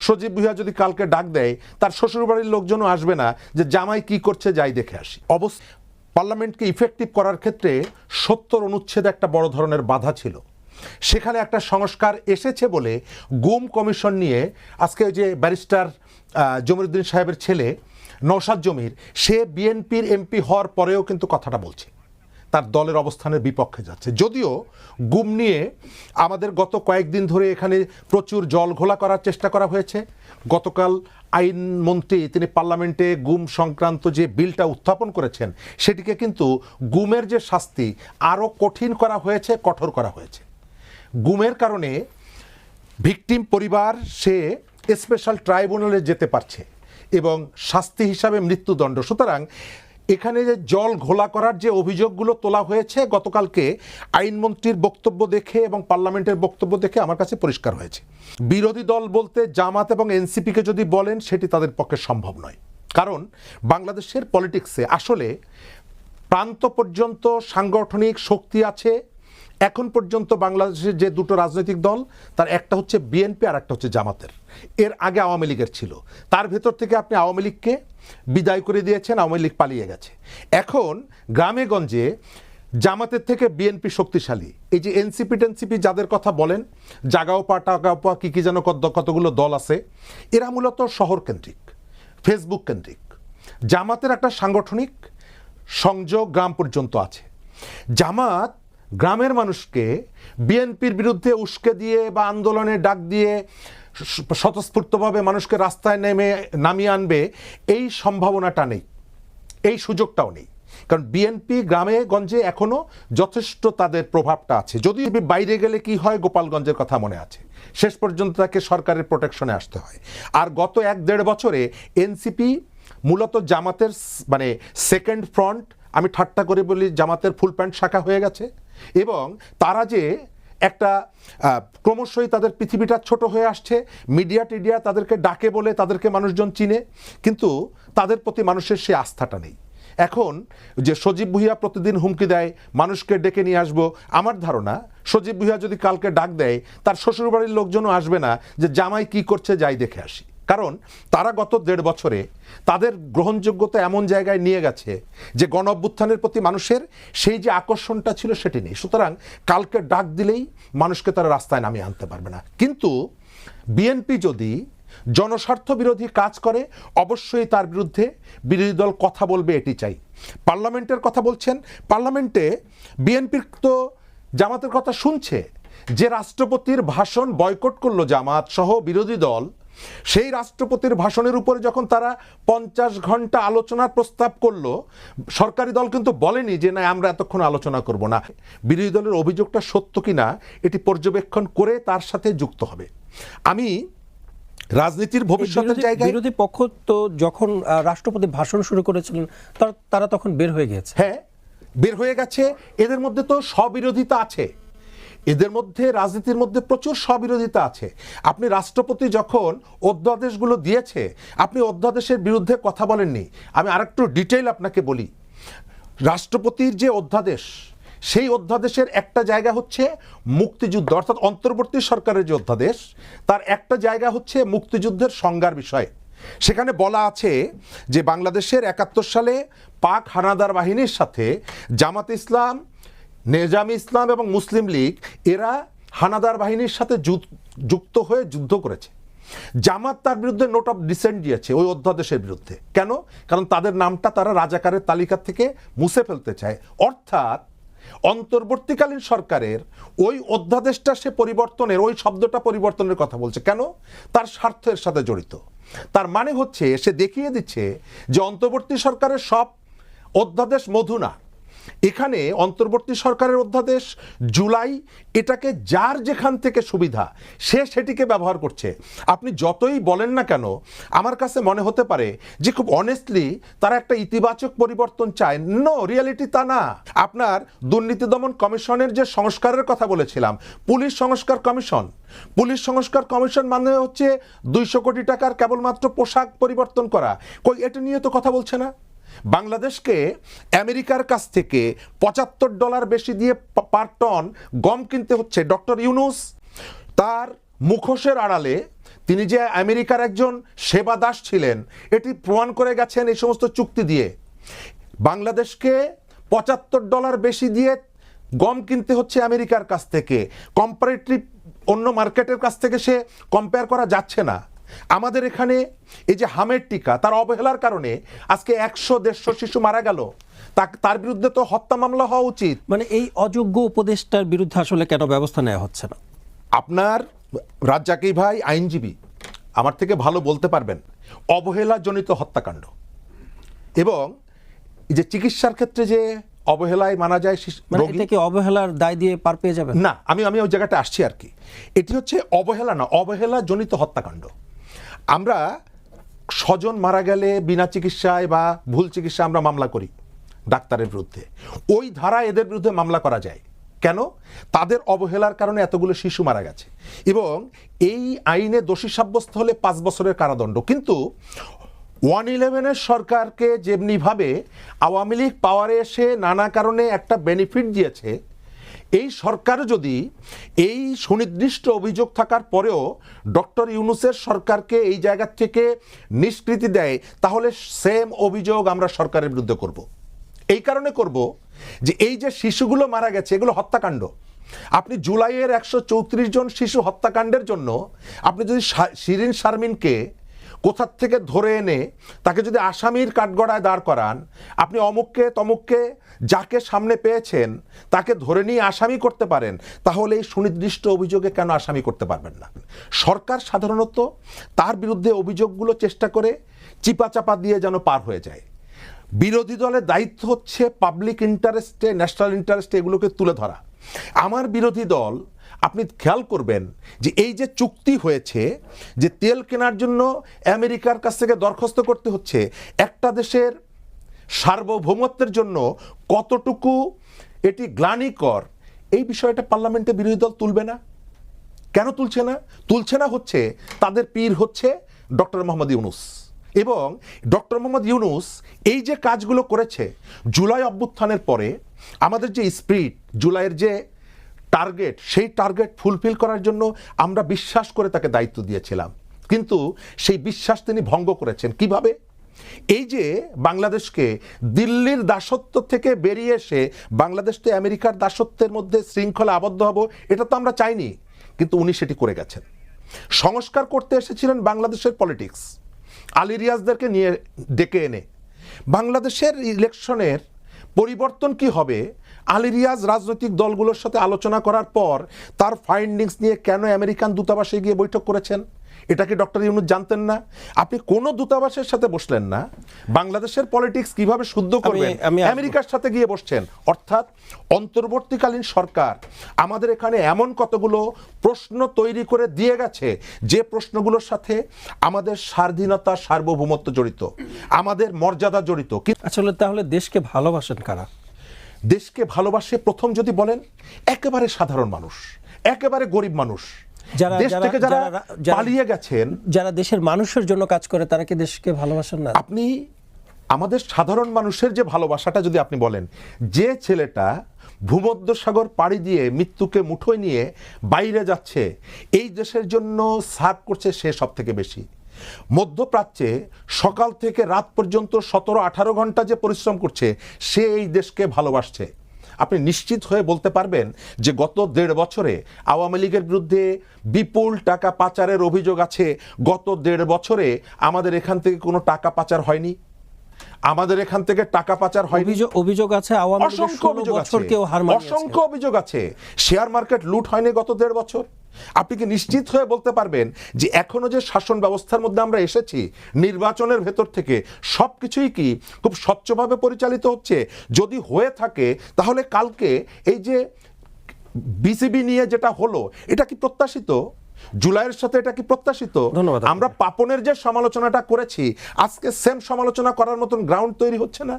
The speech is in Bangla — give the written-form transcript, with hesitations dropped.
সজীব ভুঁইয়া যদি কালকে ডাক দেয় তার শ্বশুরবাড়ির লোকজনও আসবে না যে জামাই কি করছে যাই দেখে আসি। পার্লামেন্টকে ইফেক্টিভ করার ক্ষেত্রে 70 অনুচ্ছেদ একটা বড় ধরনের বাধা ছিল। সেখানে একটা সংস্কার এসেছে বলে গুম কমিশন নিয়ে আজকে যে ব্যারিস্টার জমিরুদ্দিন সাহেবের ছেলে নওশাদ জমির, সে বিএনপির এমপি হওয়ার পরেও কিন্তু কথাটা বলছে, তার দলের অবস্থানের বিপক্ষে যাচ্ছে। যদিও গুম নিয়ে আমাদের গত কয়েকদিন ধরে এখানে প্রচুর জল ঘোলা করার চেষ্টা করা হয়েছে। গতকাল আইনমন্ত্রী তিনি পার্লামেন্টে গুম সংক্রান্ত যে বিলটা উত্থাপন করেছেন সেটিকে কিন্তু গুমের যে শাস্তি আরও কঠিন করা হয়েছে, কঠোর করা হয়েছে। গুমের কারণে ভিকটিম পরিবার সে স্পেশাল ট্রাইব্যুনালে যেতে পারছে এবং শাস্তি হিসাবে মৃত্যুদণ্ড। সুতরাং এখানে যে জল ঘোলা করার যে অভিযোগগুলো তোলা হয়েছে গতকালকে আইনমন্ত্রীর বক্তব্য দেখে এবং পার্লামেন্টের বক্তব্য দেখে আমার কাছে পরিষ্কার হয়েছে। বিরোধী দল বলতে জামাত এবং এনসিপিকে যদি বলেন সেটি তাদের পক্ষে সম্ভব নয়, কারণ বাংলাদেশের পলিটিক্সে আসলে প্রান্ত পর্যন্ত সাংগঠনিক শক্তি আছে। এখন পর্যন্ত বাংলাদেশের যে দুটো রাজনৈতিক দল, তার একটা হচ্ছে বিএনপি আর একটা হচ্ছে জামাতের। এর আগে আওয়ামী লীগের ছিল, তার ভেতর থেকে আপনি আওয়ামী লীগকে বিদায় করে দিয়েছেন, আওয়ামী লীগ পালিয়ে গেছে। এখন গ্রামে গঞ্জে জামাতের থেকে বিএনপি শক্তিশালী। এই যে এনসিপি টেনসিপি যাদের কথা বলেন, জাগাওপা টাগাওপা কী কী যেন কতগুলো দল আছে, এরা মূলত শহর কেন্দ্রিক, ফেসবুক কেন্দ্রিক। জামাতের একটা সাংগঠনিক সংযোগ গ্রাম পর্যন্ত আছে। জামাত গ্রামের মানুষকে বিএনপির বিরুদ্ধে উস্কে দিয়ে বা আন্দোলনে ডাক দিয়ে স্বতঃস্ফূর্তভাবে মানুষকে রাস্তায় নামিয়ে আনবে এই সম্ভাবনাটা নেই, এই সুযোগটাও নেই। কারণ বিএনপি গ্রামে গঞ্জে এখনও যথেষ্ট তাদের প্রভাবটা আছে। যদি বাইরে গেলে কি হয়, গোপালগঞ্জের কথা মনে আছে, শেষ পর্যন্ত তাকে সরকারের প্রোটেকশনে আসতে হয়। আর গত 1-1.5 বছরে এনসিপি মূলত জামাতের মানে সেকেন্ড ফ্রন্ট, আমি ঠাট্টা করে বলি জামাতের ফুল প্যান্ট শাখা হয়ে গেছে। এবং তারা যে একটা ক্রমশই তাদের পৃথিবীটা ছোট হয়ে আসছে, মিডিয়া টিডিয়া তাদেরকে ডাকে বলে তাদেরকে মানুষজন চিনে, কিন্তু তাদের প্রতি মানুষের সে আস্থাটা নেই। এখন যে সজীব ভুঁইয়া প্রতিদিন হুমকি দেয় মানুষকে ডেকে নিয়ে আসবো, আমার ধারণা সজীব ভুঁইয়া যদি কালকে ডাক দেয় তার শ্বশুরবাড়ির লোকজনও আসবে না যে জামাই কি করছে যাই দেখে আসি। কারণ তারা গত 1.5 বছরে তাদের গ্রহণযোগ্যতা এমন জায়গায় নিয়ে গেছে যে গণ অভ্যুত্থানের প্রতি মানুষের সেই যে আকর্ষণটা ছিল সেটি নেই। সুতরাং কালকে ডাক দিলেই মানুষকে তারা রাস্তায় নামিয়ে আনতে পারবে না। কিন্তু বিএনপি যদি জনস্বার্থ বিরোধী কাজ করে অবশ্যই তার বিরুদ্ধে বিরোধী দল কথা বলবে, এটি চাই। পার্লামেন্টের কথা বলছেন, পার্লামেন্টে বিএনপির তো জামাতের কথা শুনছে। যে রাষ্ট্রপতির ভাষণ বয়কট করলো জামাত সহ বিরোধী দল, সেই রাষ্ট্রপতির ভাষণের উপরে যখন তারা 50 ঘন্টা আলোচনার প্রস্তাব করলো, সরকারি দল কিন্তু বলেনি যে না আমরা এতক্ষণ আলোচনা করব না। বিরোধী দলের অভিযোগটা সত্য কিনা এটি পর্যবেক্ষণ করে তার সাথে যুক্ত হবে। আমি রাজনীতির ভবিষ্যতের জায়গায় বিরোধী পক্ষ তো যখন রাষ্ট্রপতি ভাষণ শুরু করেছিলেন তারা তখন বের হয়ে গেছে। হ্যাঁ, বের হয়ে গেছে। এদের মধ্যে তো স্ববিরোধিতা আছে, এদের মধ্যে রাজনীতির মধ্যে প্রচুর স্ববিরোধিতা আছে। আপনি রাষ্ট্রপতি যখন অধ্যাদেশগুলো দিয়েছে, আপনি অধ্যাদেশের বিরুদ্ধে কথা বলেননি। আমি আরেকটু ডিটেইল আপনাকে বলি। রাষ্ট্রপতির যে অধ্যাদেশ, সেই অধ্যাদেশের একটা জায়গা হচ্ছে মুক্তিযুদ্ধ, অর্থাৎ অন্তর্বর্তী সরকারের যে অধ্যাদেশ, তার একটা জায়গা হচ্ছে মুক্তিযুদ্ধের সংজ্ঞার বিষয়। সেখানে বলা আছে যে বাংলাদেশের 71 সালে পাক হানাদার বাহিনীর সাথে জামাত ইসলাম, নেজামি ইসলাম এবং মুসলিম লীগ এরা হানাদার বাহিনীর সাথে যুক্ত হয়ে যুদ্ধ করেছে। জামাত তার বিরুদ্ধে নোট অফ ডিসেন্ট দিয়েছে ওই অধ্যাদেশের বিরুদ্ধে। কেন? কারণ তাদের নামটা তারা রাজাকারের তালিকা থেকে মুছে ফেলতে চায়। অর্থাৎ অন্তর্বর্তীকালীন সরকারের ওই অধ্যাদেশটা সে পরিবর্তনের, ওই শব্দটা পরিবর্তনের কথা বলছে। কেন? তার স্বার্থের সাথে জড়িত। তার মানে হচ্ছে সে দেখিয়ে দিচ্ছে যে অন্তর্বর্তী সরকারের সব অধ্যাদেশ মধু না। এখানে অন্তর্বর্তী সরকারের অধ্যাদেশ জুলাই, এটাকে যার যেখান থেকে সুবিধা সে সেটিকে ব্যবহার করছে। আপনি যতই বলেন না কেন, আমার কাছে মনে হতে পারে যে খুব অনেস্টলি তারা একটা ইতিবাচক পরিবর্তন চায়। নো, রিয়ালিটি তা না। আপনার দুর্নীতি দমন কমিশনের যে সংস্কারের কথা বলেছিলাম, পুলিশ সংস্কার কমিশন, পুলিশ সংস্কার কমিশন মানে হচ্ছে 200 কোটি টাকার কেবলমাত্র পোশাক পরিবর্তন করা। কই এটা নিয়ে তো কথা বলছে না। বাংলাদেশকে আমেরিকার কাছ থেকে $75 বেশি দিয়ে পার টন গম কিনতে হচ্ছে। ডক্টর ইউনূস তার মুখোশের আড়ালে তিনি যে আমেরিকার একজন সেবা দাস ছিলেন এটি প্রমাণ করে গেছেন এই সমস্ত চুক্তি দিয়ে। বাংলাদেশকে $75 বেশি দিয়ে গম কিনতে হচ্ছে আমেরিকার কাছ থেকে, কম্পারেটিভ অন্য মার্কেটের কাছ থেকে সে কম্পেয়ার করা যাচ্ছে না। আমাদের এখানে এই যে হামের টিকা, তার অবহেলার কারণে আজকে 100-150 শিশু মারা গেল, তার বিরুদ্ধে তো হত্যা মামলা হওয়া উচিত। মানে এই অযোগ্য উপদেষ্টার বিরুদ্ধে আসলে কেন ব্যবস্থা নেওয়া হচ্ছে না? আপনার রাজ্জাকী ভাই আইনজীবী, আমার থেকে ভালো বলতে পারবেন, অবহেলাজনিত হত্যাকাণ্ড এবং এই যে চিকিৎসার ক্ষেত্রে যে অবহেলায় মারা যায় মানে এটা কি অবহেলার দায় দিয়ে পার পেয়ে যাবেন? না, আমি ওই জায়গাটা আসছি আর কি। এটি হচ্ছে অবহেলা না, অবহেলাজনিত হত্যাকাণ্ড। আমরা স্বজন মারা গেলে বিনা চিকিৎসায় বা ভুল চিকিৎসা আমরা মামলা করি ডাক্তারের বিরুদ্ধে, ওই ধারা এদের বিরুদ্ধে মামলা করা যায়। কেন? তাদের অবহেলার কারণে এতগুলো শিশু মারা গেছে এবং এই আইনে দোষী সাব্যস্ত হলে 5 বছরের কারাদণ্ড। কিন্তু 111-এর সরকারকে যেমনিভাবে আওয়ামী লীগ পাওয়ারে এসে নানা কারণে একটা বেনিফিট দিয়েছে, এই সরকার যদি এই সুনির্দিষ্ট অভিযোগ থাকার পরেও ডক্টর ইউনূসের সরকারকে এই জায়গা থেকে নিষ্কৃতি দেয়, তাহলে সেম অভিযোগ আমরা সরকারের বিরুদ্ধে করব। এই কারণে করব যে এই যে শিশুগুলো মারা গেছে এগুলো হত্যাকাণ্ড। আপনি জুলাইয়ের 134 জন শিশু হত্যাকাণ্ডের জন্য আপনি যদি শিরিন শারমিনকে কোথার থেকে ধরে এনে তাকে যদি আসামির কাঠগড়ায় দাঁড় করান, আপনি অমুককে তমুককে যাকে সামনে পেয়েছেন তাকে ধরে নিয়ে আসামি করতে পারেন, তাহলে এই সুনির্দিষ্ট অভিযোগে কেন আসামি করতে পারবেন না? সরকার সাধারণত তার বিরুদ্ধে অভিযোগগুলো চেষ্টা করে চিপাচাপা দিয়ে যেন পার হয়ে যায়। বিরোধী দলের দায়িত্ব হচ্ছে পাবলিক ইন্টারেস্টে, ন্যাশনাল ইন্টারেস্টে এগুলোকে তুলে ধরা। আমার বিরোধী দল, আপনি খেয়াল করবেন যে এই যে চুক্তি হয়েছে যে তেল কেনার জন্য আমেরিকার কাছ থেকে দরখাস্ত করতে হচ্ছে, একটা দেশের সার্বভৌমত্বের জন্য কতটুকু এটি গ্লানিকর, এই বিষয়টা পার্লামেন্টে বিরোধী দল তুলবে না। কেন তুলছে না? তুলছে না হচ্ছে তাদের পীর হচ্ছে ডক্টর মোহাম্মদ ইউনূস। এবং ডক্টর মোহাম্মদ ইউনূস এই যে কাজগুলো করেছে জুলাই অভ্যুত্থানের পরে, আমাদের যে স্পিরিট, জুলাইয়ের যে টার্গেট, সেই টার্গেট ফুলফিল করার জন্য আমরা বিশ্বাস করে তাকে দায়িত্ব দিয়েছিলাম, কিন্তু সেই বিশ্বাস তিনি ভঙ্গ করেছেন। কিভাবে? এই যে বাংলাদেশকে দিল্লির দাসত্ব থেকে বেরিয়ে এসে বাংলাদেশ তো আমেরিকার দাসত্বের মধ্যে শৃঙ্খলা আবদ্ধ হব, এটা তো আমরা চাইনি, কিন্তু উনি সেটি করে গেছেন। সংস্কার করতে এসেছিলেন বাংলাদেশের পলিটিক্স, আলী রিয়াজদেরকে নিয়ে ডেকে এনে বাংলাদেশের ইলেকশনের পরিবর্তন কি হবে, আলী রিয়াজ রাজনৈতিক দলগুলোর সাথে আলোচনা করার পর তার ফাইন্ডিংস নিয়ে কেন আমেরিকান দূতাবাসে গিয়ে বৈঠক করেছেন, এটা কি ডক্টর ইউনূস জানতেন না? আপনি কোন দূতাবাসের সাথে বসলেন না, বাংলাদেশের পলিটিক্স কিভাবে শুদ্ধ করবেন আমেরিকার সাথে গিয়ে বসছেন। অর্থাৎ অন্তর্বর্তীকালীন সরকার আমাদের এখানে এমন কতগুলো প্রশ্ন তৈরি করে দিয়ে গেছে যে প্রশ্নগুলোর সাথে আমাদের স্বাধীনতা, সার্বভৌমত্ব জড়িত, আমাদের মর্যাদা জড়িত। আসলে তাহলে দেশকে ভালোবাসেন কারা? দেশকে ভালোবাসে প্রথম যদি বলেন একেবারে সাধারণ মানুষ, একেবারে গরিব মানুষ, দেশ থেকে যারা পালিয়ে গেছেন, যারা দেশের মানুষের জন্য কাজ করে, তারা কি দেশকে ভালোবাসেন না? আপনি আমাদের সাধারণ মানুষের যে ভালোবাসাটা যদি আপনি বলেন, যে ছেলেটা ভূমধ্যসাগর পাড়ি দিয়ে মৃত্যুকে মুঠোয় নিয়ে বাইরে যাচ্ছে, এই দেশের জন্য সার্ভ করছে সে সব থেকে বেশি। মধ্যপ্রাচ্যে সকাল থেকে রাত পর্যন্ত 17-18 ঘন্টা যে পরিশ্রম করছে, সে এই দেশকে ভালোবাসছে। আপনি নিশ্চিত হয়ে বলতে পারবেন যে গত 1.5 বছরে আওয়ামী লীগের বিরুদ্ধে বিপুল টাকা পাচারের অভিযোগ আছে। গত 1.5 বছরে আমাদের এখান থেকে কোনো টাকা পাচার হয়নি, আমাদের এখান থেকে টাকা পাচার হয়নি। অভিযোগ আছে আওয়ামী লীগের 16 বছর কেউ হার মানিয়েছে, অসংখ্য অভিযোগ আছে। শেয়ার মার্কেট লুট হয়নি গত 1.5 বছর। আপনি কি নিশ্চিত হয়ে বলতে পারবেন যে এখনো যে শাসন ব্যবস্থার মধ্যে আমরা এসেছি, নির্বাচনের ভেতর থেকে সবকিছুই কি খুব স্বচ্ছভাবে পরিচালিত হচ্ছে? যদি হয়ে থাকে তাহলে কালকে এই যে বিসিবি নিয়ে যেটা হলো, এটা কি প্রত্যাশিত? জুলাইয়ের সাথে এটা কি প্রত্যাশিত? আমরা পাপনের যে সমালোচনাটা করেছি, আজকে সেম সমালোচনা করার মতন গ্রাউন্ড তৈরি হচ্ছে না।